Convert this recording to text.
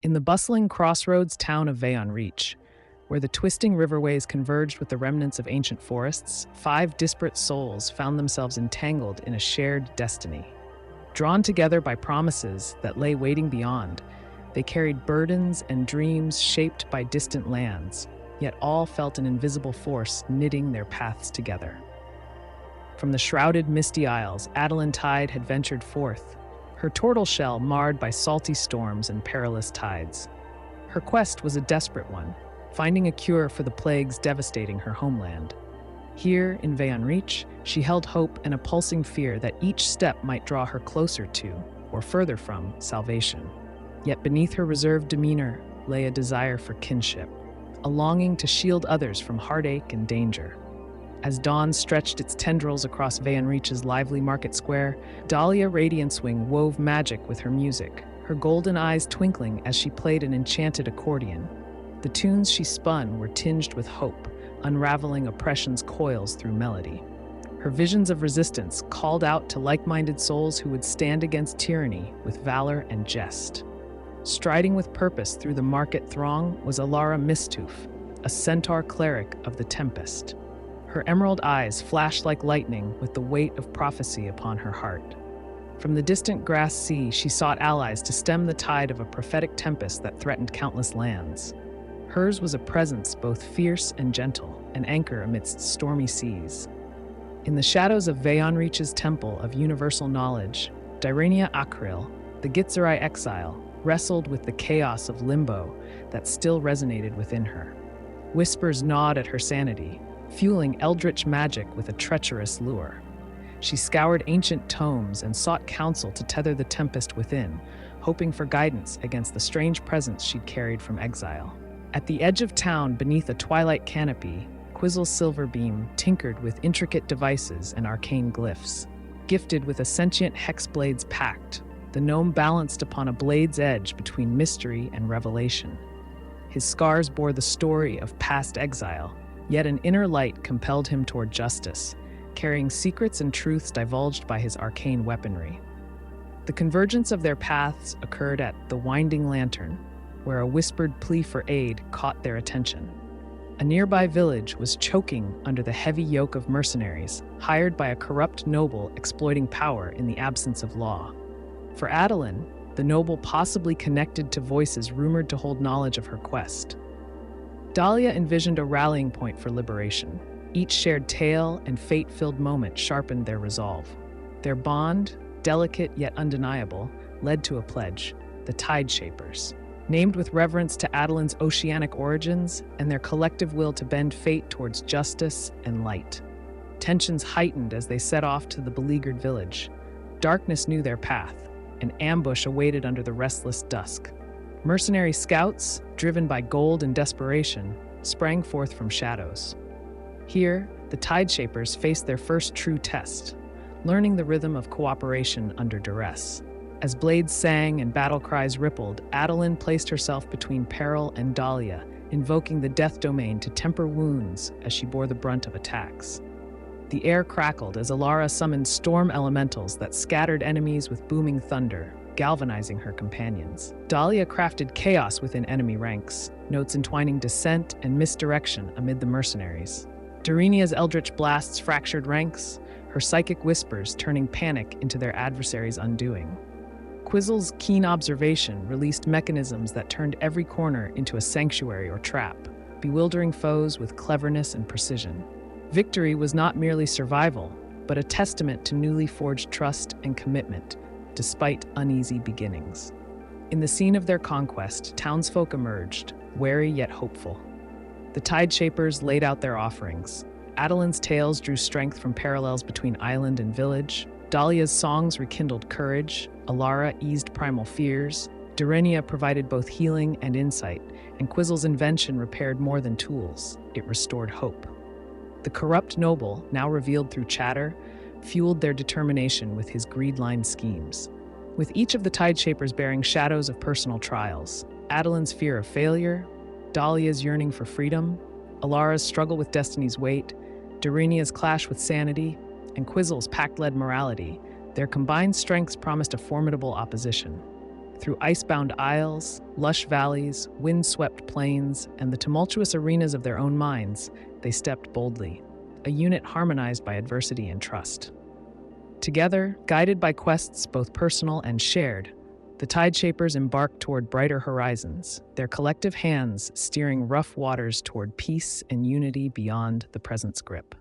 In the bustling crossroads town of Veon Reach, where the twisting riverways converged with the remnants of ancient forests, five disparate souls found themselves entangled in a shared destiny. Drawn together by promises that lay waiting beyond, they carried burdens and dreams shaped by distant lands, yet all felt an invisible force knitting their paths together. From the shrouded misty isles, Adalyn Tide had ventured forth, her turtle shell marred by salty storms and perilous tides. Her quest was a desperate one, finding a cure for the plagues devastating her homeland. Here, in Veon Reach, she held hope and a pulsing fear that each step might draw her closer to, or further from, salvation. Yet beneath her reserved demeanor lay a desire for kinship, a longing to shield others from heartache and danger. As dawn stretched its tendrils across Veon Reach's lively market square, Dahlia Radiancewing wove magic with her music, her golden eyes twinkling as she played an enchanted accordion. The tunes she spun were tinged with hope, unraveling oppression's coils through melody. Her visions of resistance called out to like-minded souls who would stand against tyranny with valor and jest. Striding with purpose through the market throng was Elara Mistoof, a centaur cleric of the Tempest. Her emerald eyes flashed like lightning with the weight of prophecy upon her heart. From the distant grass sea, she sought allies to stem the tide of a prophetic tempest that threatened countless lands. Hers was a presence both fierce and gentle, an anchor amidst stormy seas. In the shadows of Veon Reach's temple of universal knowledge, Dyrenia Akril, the Gitzerai exile, wrestled with the chaos of limbo that still resonated within her. Whispers gnawed at her sanity, fueling eldritch magic with a treacherous lure. She scoured ancient tomes and sought counsel to tether the tempest within, hoping for guidance against the strange presence she'd carried from exile. At the edge of town, beneath a twilight canopy, Quizzle's silver beam tinkered with intricate devices and arcane glyphs. Gifted with a sentient hex blades pact, the gnome balanced upon a blade's edge between mystery and revelation. His scars bore the story of past exile, yet an inner light compelled him toward justice, carrying secrets and truths divulged by his arcane weaponry. The convergence of their paths occurred at the Winding Lantern, where a whispered plea for aid caught their attention. A nearby village was choking under the heavy yoke of mercenaries, hired by a corrupt noble exploiting power in the absence of law. For Adalyn, the noble possibly connected to voices rumored to hold knowledge of her quest. Dahlia envisioned a rallying point for liberation. Each shared tale and fate-filled moment sharpened their resolve. Their bond, delicate yet undeniable, led to a pledge, the Tideshapers. Named with reverence to Adalyn's oceanic origins and their collective will to bend fate towards justice and light. Tensions heightened as they set off to the beleaguered village. Darkness knew their path. An ambush awaited under the restless dusk. Mercenary scouts, driven by gold and desperation, sprang forth from shadows. Here, the Tideshapers faced their first true test, learning the rhythm of cooperation under duress. As blades sang and battle cries rippled, Adalyn placed herself between peril and Dahlia, invoking the death domain to temper wounds as she bore the brunt of attacks. The air crackled as Elara summoned storm elementals that scattered enemies with booming thunder, galvanizing her companions. Dahlia crafted chaos within enemy ranks, notes entwining dissent and misdirection amid the mercenaries. Dyrenia's eldritch blasts fractured ranks, her psychic whispers turning panic into their adversaries' undoing. Quizzle's keen observation released mechanisms that turned every corner into a sanctuary or trap, bewildering foes with cleverness and precision. Victory was not merely survival, but a testament to newly forged trust and commitment, despite uneasy beginnings. In the scene of their conquest, townsfolk emerged, wary yet hopeful. The Tideshapers laid out their offerings. Adalyn's tales drew strength from parallels between island and village. Dahlia's songs rekindled courage. Elara eased primal fears. Dyrenia provided both healing and insight, and Quizzle's invention repaired more than tools. It restored hope. The corrupt noble, now revealed through chatter, fueled their determination with his greed-lined schemes. With each of the Tideshapers bearing shadows of personal trials, Adalyn's fear of failure, Dahlia's yearning for freedom, Elara's struggle with destiny's weight, Dyrenia's clash with sanity, and Quizzle's pact-led morality, their combined strengths promised a formidable opposition. Through icebound isles, lush valleys, wind-swept plains, and the tumultuous arenas of their own minds, they stepped boldly, a unit harmonized by adversity and trust. Together, guided by quests both personal and shared, the Tideshapers embarked toward brighter horizons, their collective hands steering rough waters toward peace and unity beyond the present's grip.